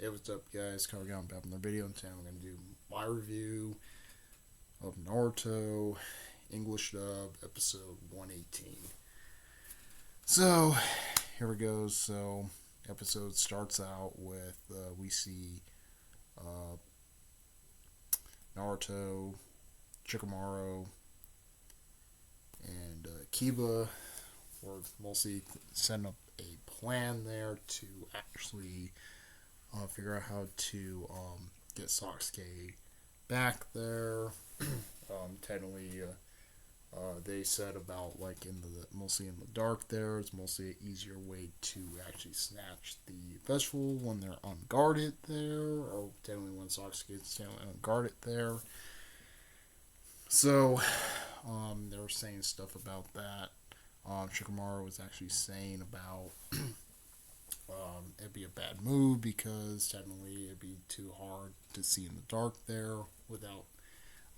Hey, what's up, guys? Coming out back in the video, and today I'm going to do my review of Naruto English dub episode 118. So, here we go. So, episode starts out with we see uh, Naruto, Shikamaru, and Kiba. We're mostly setting up a plan there to actually figure out how to get Sasuke back there. Technically, they said about like in the mostly in the dark. There, it's mostly an easier way to actually snatch the vegetable when they're unguarded there, or technically when Sasuke is technically unguarded there. So, they were saying stuff about that. Shikamaru was actually saying about it'd be a bad move because technically it'd be too hard to see in the dark there without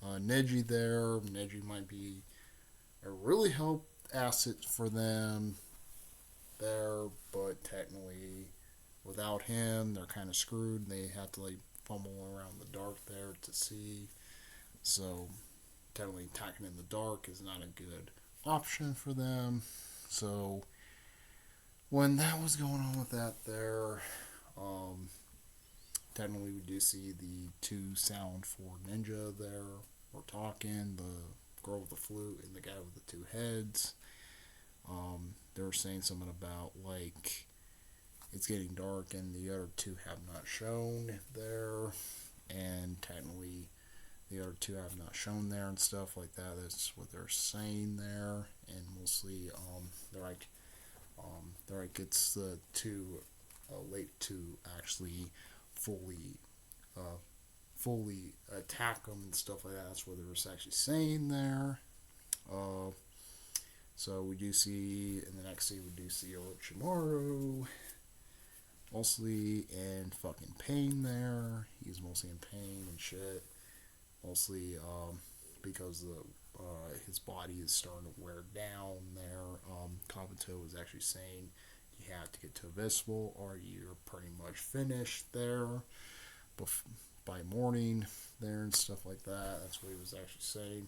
Neji there. Neji might be a really help asset for them there, but technically without him, they're kind of screwed. They have to like fumble around the dark there to see. So technically attacking in the dark is not a good option for them. So when that was going on with that there, um, technically we do see the two sound for ninja there. We're talking the girl with the flute and the guy with the two heads. They were saying something about like it's getting dark and the other two have not shown there, and technically the other two have not shown there and stuff like that. That's what they're saying there, and mostly they're like it's too late to actually fully uh, fully attack them and stuff like that. That's what they were actually saying there. Uh, so we do see in the next scene we do see Orochimaru mostly in fucking pain there. He's mostly in pain and shit. Mostly because his body is starting to wear down there. Kabuto was actually saying you have to get to Invisible or you're pretty much finished there by morning there and stuff like that. That's what he was actually saying.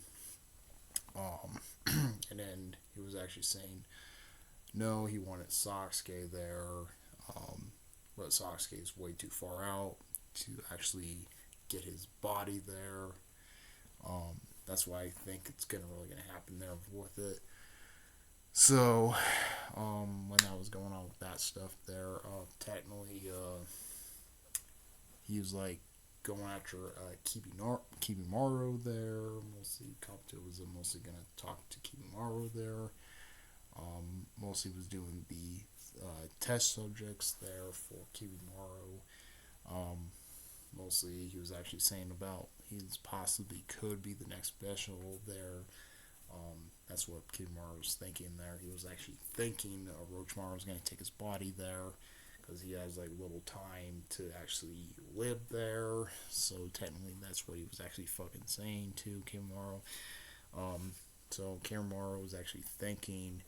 And then he was actually saying no, he wanted Sasuke there, but Sasuke is way too far out to actually get his body there. That's why I think it's really gonna happen there with it. So, when that was going on with that stuff there, technically, he was like going after Kibimaru there. Mostly, Kabuto was mostly gonna talk to Kibimaru there. Mostly was doing the test subjects there for Kibimaru. Mostly, he was actually saying about he possibly could be the next special there. That's what Kibimaru was thinking there. He was actually thinking Orochimaru was going to take his body there because he has like little time to actually live there. So technically, that's what he was actually fucking saying to Kibimaru. So Kibimaru was actually thinking.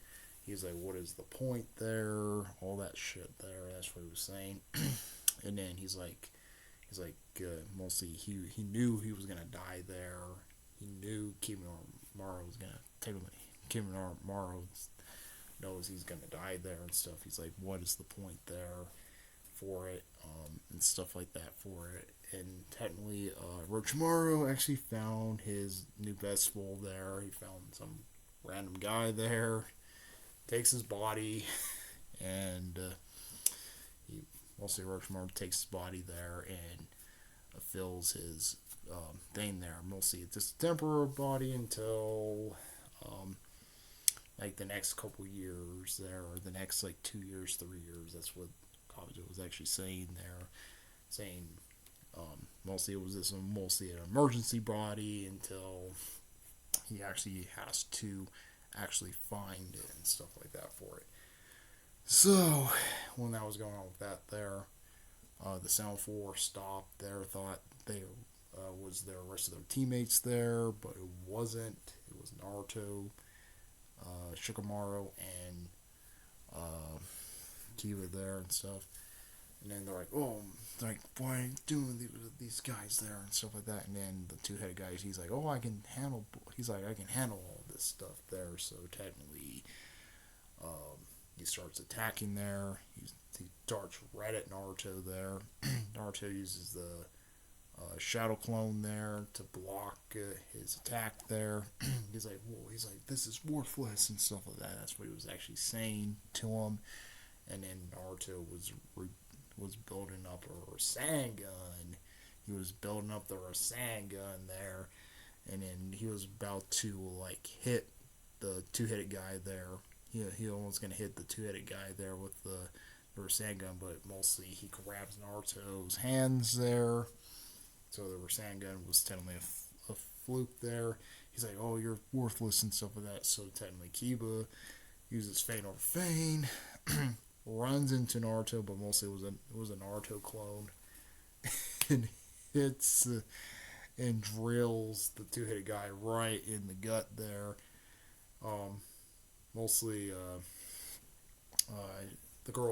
He's like, what is the point there? All that shit there. That's what he was saying. And then he's like, mostly he knew he was gonna die there. He knew Kimimaro was gonna technically Kimimaro knows he's gonna die there and stuff. He's like, what is the point there for it, and stuff like that for it. And technically, Orochimaru actually found his new vegetable there. He found some random guy there, takes his body, and he mostly Orochimaru takes his body there and fills his thing there. Mostly it's just a temporary body until like the next couple years there, or the next like 2 years, 3 years. That's what Kabuto was actually saying there. Saying mostly it was just mostly an emergency body until he actually has to actually find it and stuff like that for it. So when that was going on with that there, the Sound Force stopped there, thought they was their rest of their teammates there, but it wasn't. It was Naruto, Shikamaru, and Kiba there and stuff. And then they're like, oh, like, why are you doing these guys there and stuff like that? And then the two-headed guy, he's like, oh, I can handle. He's like, I can handle all this stuff there. So technically, he starts attacking there. He darts right at Naruto there. Naruto uses the shadow clone there to block his attack there. He's like, this is worthless and stuff like that. That's what he was actually saying to him. And then Naruto was building up a Rasengan. He was building up the Rasengan there, and then he was about to like hit the two-headed guy there. He almost gonna hit the two-headed guy there with the Rasengan, but mostly he grabs Naruto's hands there. So the Rasengan was technically a fluke there. He's like, oh, you're worthless and stuff like that. So technically Kiba uses feign over feign, runs into Naruto, but mostly it was a Naruto clone, and hits and drills the two-headed guy right in the gut there. Mostly the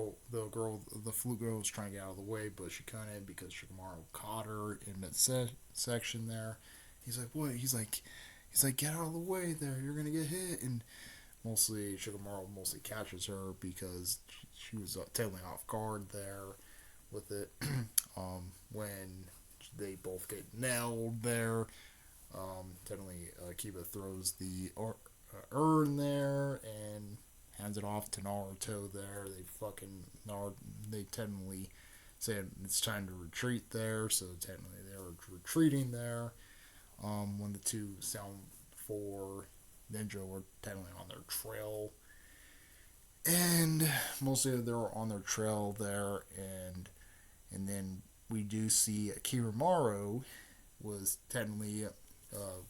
flute girl was trying to get out of the way, but she couldn't because Shikamaru caught her in that section there. He's like, what? He's like, get out of the way there. You're gonna get hit. And mostly Shikamaru catches her because she was technically off guard there with it. When they both get nailed there, technically Kiba throws the urn there and hands it off to Naruto there. They technically said it's time to retreat there, so technically they were retreating there. When the two Sound 4 Ninja were technically on their trail, and mostly they were on their trail there, and then we do see Kirimaro was technically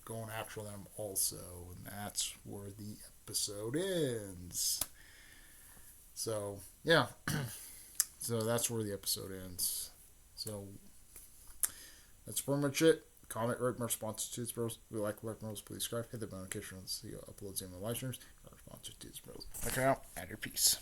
going after them also, and that's where the episode ends. So yeah, so that's where the episode ends. So that's pretty much it. Comment, rate my responses to this bros. If you like what bros, please subscribe. Hit the bell notification to see uploads and my live streams. Our responses to this bros. Okay, out. Add your piece.